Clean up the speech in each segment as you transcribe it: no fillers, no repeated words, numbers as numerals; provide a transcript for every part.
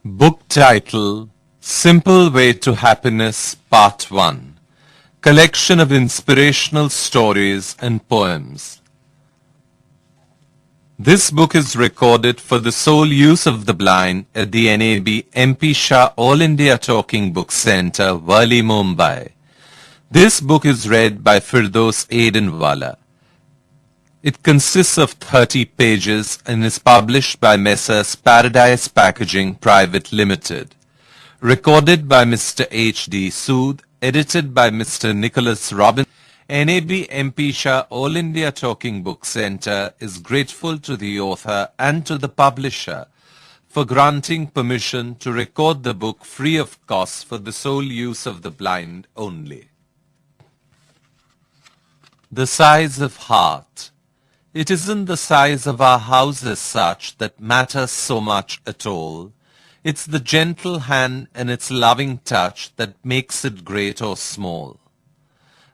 Book title Simple Way to Happiness Part 1 Collection of Inspirational Stories and Poems. This book is recorded for the sole use of the blind at the NAB MP Shah All India Talking Book Centre, Worli, Mumbai. This book is read by Firdaus Aidanwala. It consists of 30 pages and is published by Messrs. Paradise Packaging Private Limited. Recorded by Mr. H. D. Sood, edited by Mr. Nicholas Robinson. NAB MP Shah All India Talking Book Centre is grateful to the author and to the publisher for granting permission to record the book free of cost for the sole use of the blind only. The size of heart. It isn't the size of our house as such that matters so much at all. It's the gentle hand and its loving touch that makes it great or small.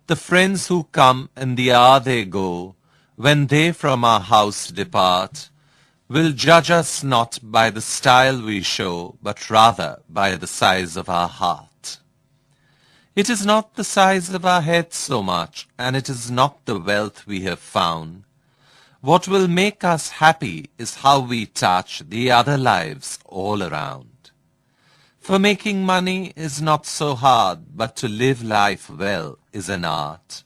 The friends who come and the hour they go, when they from our house depart, will judge us not by the style we show, but rather by the size of our heart. It is not the size of our head so much, and it is not the wealth we have found. What will make us happy is how we touch the other lives all around. For making money is not so hard, but to live life well is an art.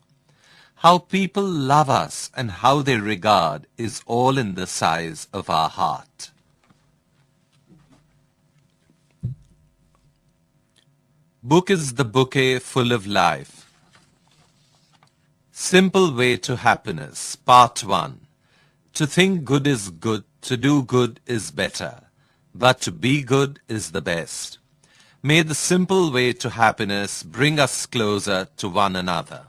How people love us and how they regard is all in the size of our heart. Book is the bouquet full of life. Simple Way to Happiness, Part 1. To think good is good, to do good is better, but to be good is the best. May the simple way to happiness bring us closer to one another.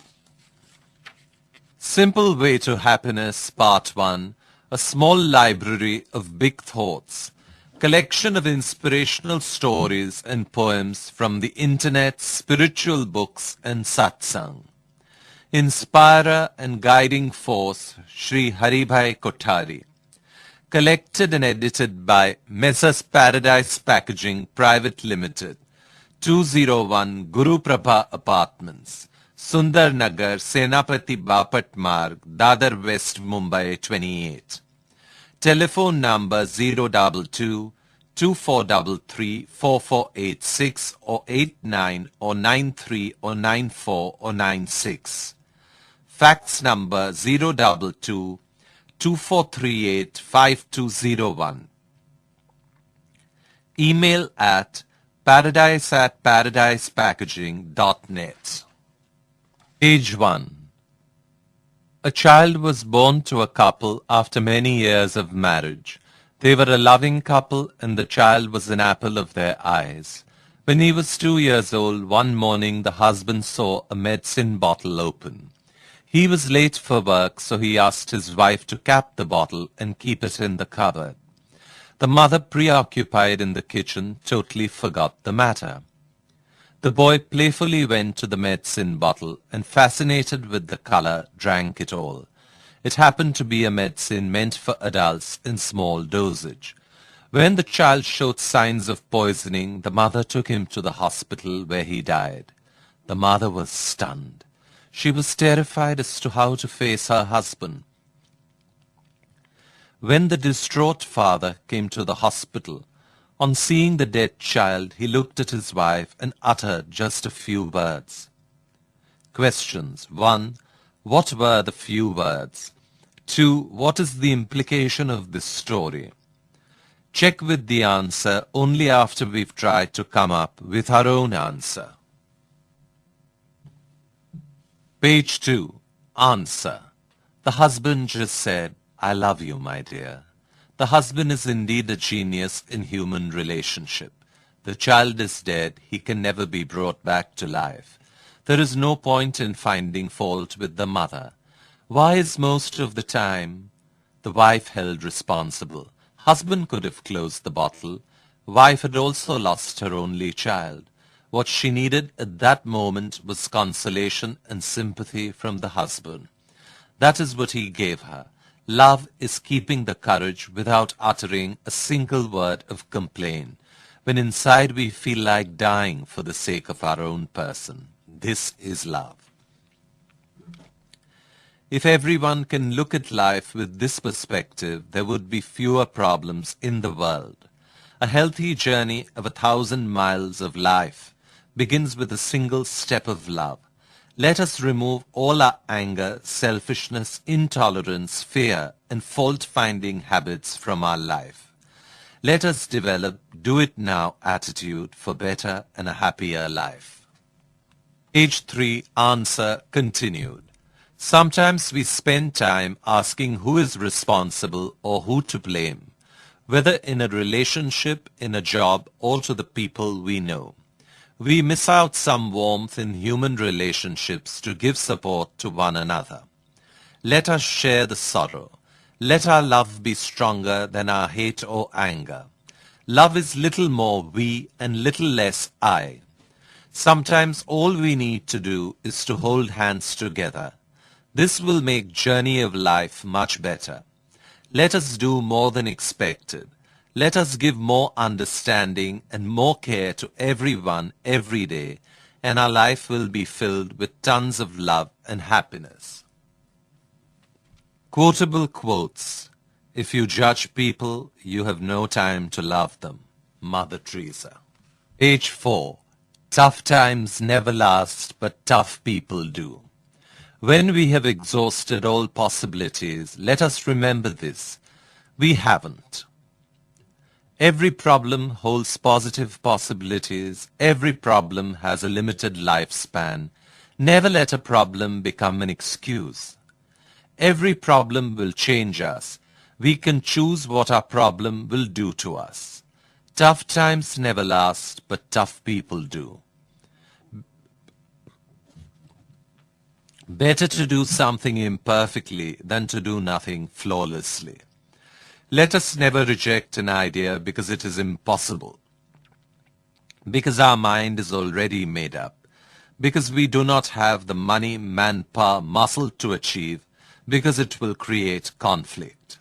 Simple Way to Happiness, Part 1, a small library of big thoughts, collection of inspirational stories and poems from the internet, spiritual books and satsang. Inspirer and guiding force, Shri Haribhai Kothari. Collected and edited by Messrs. Paradise Packaging Private Limited, 201 Guru Prabha Apartments, Sundar Nagar, Senapati Bapat Marg, Dadar West, Mumbai 28. Telephone number 022 2433 4486 or 89 or 93 or 94 or 96. Fax number 022 2438 5201. Email at paradise@paradisepackaging.net. Page 1. A child was born to a couple after many years of marriage. They were a loving couple and the child was an apple of their eyes. When he was 2 years old, one morning the husband saw a medicine bottle open. He was late for work, so he asked his wife to cap the bottle and keep it in the cupboard. The mother, preoccupied in the kitchen, totally forgot the matter. The boy playfully went to the medicine bottle and, fascinated with the color, drank it all. It happened to be a medicine meant for adults in small dosage. When the child showed signs of poisoning, the mother took him to the hospital where he died. The mother was stunned. She was terrified as to how to face her husband. When the distraught father came to the hospital, on seeing the dead child, he looked at his wife and uttered just a few words. Questions. 1. What were the few words? 2. What is the implication of this story? Check with the answer only after we've tried to come up with our own answer. Page 2. Answer. The husband just said, "I love you, my dear." The husband is indeed a genius in human relationship. The child is dead. He can never be brought back to life. There is no point in finding fault with the mother. Why is most of the time the wife held responsible? Husband could have closed the bottle. Wife had also lost her only child. What she needed at that moment was consolation and sympathy from the husband. That is what he gave her. Love is keeping the courage without uttering a single word of complaint, when inside we feel like dying for the sake of our own person. This is love. If everyone can look at life with this perspective, there would be fewer problems in the world. A healthy journey of 1,000 miles of life begins with a single step of love. Let us remove all our anger, selfishness, intolerance, fear, and fault-finding habits from our life. Let us develop do-it-now attitude for better and a happier life. Page 3, answer continued. Sometimes we spend time asking who is responsible or who to blame, whether in a relationship, in a job, or to the people we know. We miss out some warmth in human relationships to give support to one another. Let us share the sorrow. Let our love be stronger than our hate or anger. Love is little more we and little less I. Sometimes all we need to do is to hold hands together. This will make journey of life much better. Let us do more than expected. Let us give more understanding and more care to everyone every day, and our life will be filled with tons of love and happiness. Quotable quotes. If you judge people, you have no time to love them. Mother Teresa. Page 4. Tough times never last, but tough people do. When we have exhausted all possibilities, let us remember this. We haven't. Every problem holds positive possibilities. Every problem has a limited lifespan. Never let a problem become an excuse. Every problem will change us. We can choose what our problem will do to us. Tough times never last, but tough people do. Better to do something imperfectly than to do nothing flawlessly. Let us never reject an idea because it is impossible, because our mind is already made up, because we do not have the money, manpower, muscle to achieve, because it will create conflict.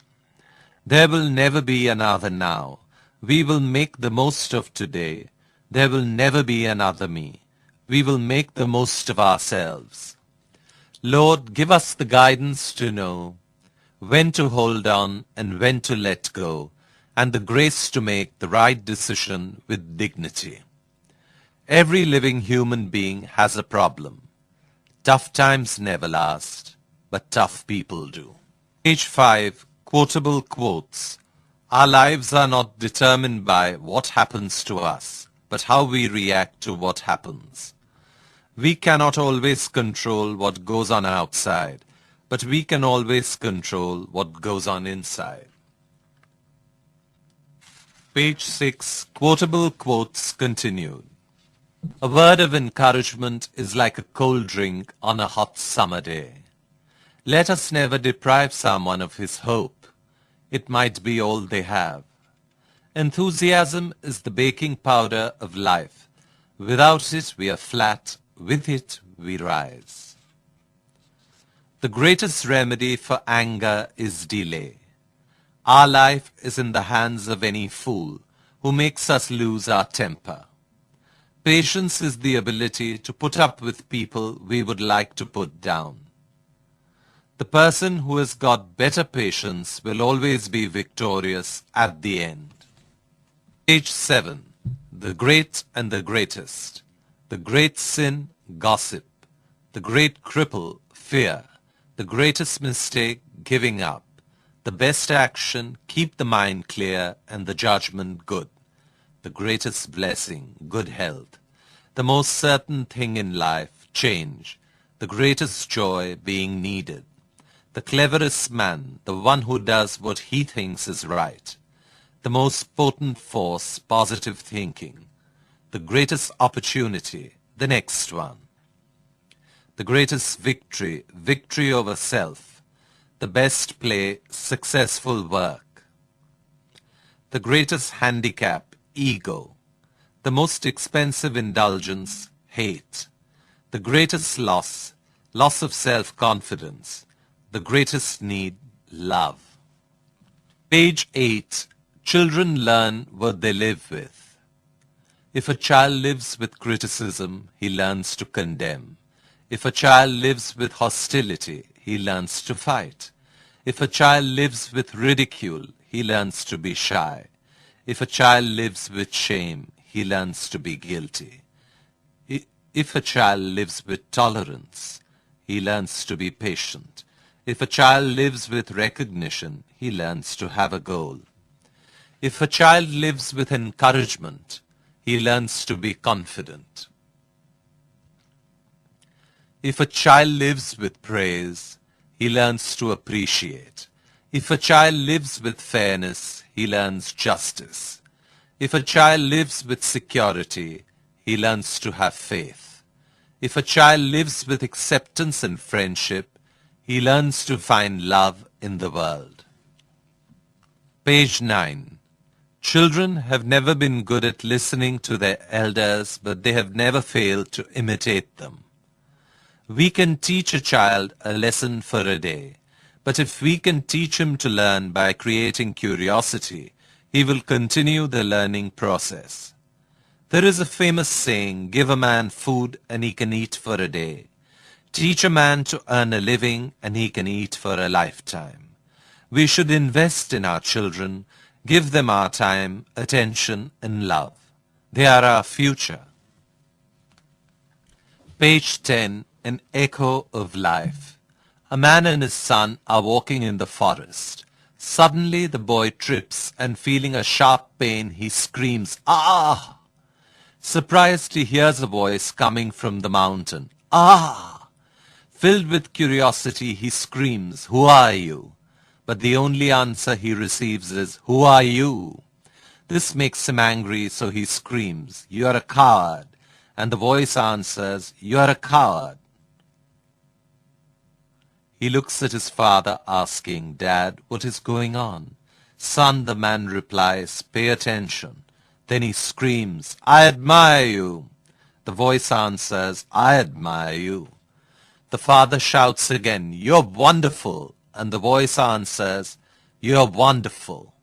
There will never be another now. We will make the most of today. There will never be another me. We will make the most of ourselves. Lord, give us the guidance to know when to hold on and when to let go, and the grace to make the right decision with dignity. Every living human being has a problem. Tough times never last, but tough people do. Page 5. Quotable quotes. Our lives are not determined by what happens to us, but how we react to what happens. We cannot always control what goes on outside, but we can always control what goes on inside. Page 6. Quotable quotes continued. A word of encouragement is like a cold drink on a hot summer day. Let us never deprive someone of his hope. It might be all they have. Enthusiasm is the baking powder of life. Without it we are flat. With it we rise. The greatest remedy for anger is delay. Our life is in the hands of any fool who makes us lose our temper. Patience is the ability to put up with people we would like to put down. The person who has got better patience will always be victorious at the end. Page 7. The great and the greatest. The great sin, gossip. The great cripple, fear. The greatest mistake, giving up. The best action, keep the mind clear and the judgment good. The greatest blessing, good health. The most certain thing in life, change. The greatest joy, being needed. The cleverest man, the one who does what he thinks is right. The most potent force, positive thinking. The greatest opportunity, the next one. The greatest victory, victory over self. The best play, successful work. The greatest handicap, ego. The most expensive indulgence, hate. The greatest loss, loss of self-confidence. The greatest need, love. Page 8. Children learn what they live with. If a child lives with criticism, he learns to condemn. If a child lives with hostility, he learns to fight. If a child lives with ridicule, he learns to be shy. If a child lives with shame, he learns to be guilty. If a child lives with tolerance, he learns to be patient. If a child lives with recognition, he learns to have a goal. If a child lives with encouragement, he learns to be confident. If a child lives with praise, he learns to appreciate. If a child lives with fairness, he learns justice. If a child lives with security, he learns to have faith. If a child lives with acceptance and friendship, he learns to find love in the world. Page 9. Children have never been good at listening to their elders, but they have never failed to imitate them. We can teach a child a lesson for a day, but if we can teach him to learn by creating curiosity, he will continue the learning process. There is a famous saying, give a man food and he can eat for a day. Teach a man to earn a living and he can eat for a lifetime. We should invest in our children, give them our time, attention, and love. They are our future. Page 10. An echo of life. A man and his son are walking in the forest. Suddenly the boy trips and feeling a sharp pain, he screams, "Ah!" Surprised, he hears a voice coming from the mountain. "Ah!" Filled with curiosity, he screams, "Who are you?" But the only answer he receives is, "Who are you?" This makes him angry, so he screams, "You are a coward." And the voice answers, "You are a coward." He looks at his father asking, "Dad, what is going on?" "Son," the man replies, "pay attention." Then he screams, "I admire you." The voice answers, "I admire you." The father shouts again, "You're wonderful." And the voice answers, "You're wonderful."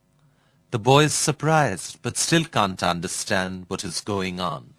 The boy is surprised, but still can't understand what is going on.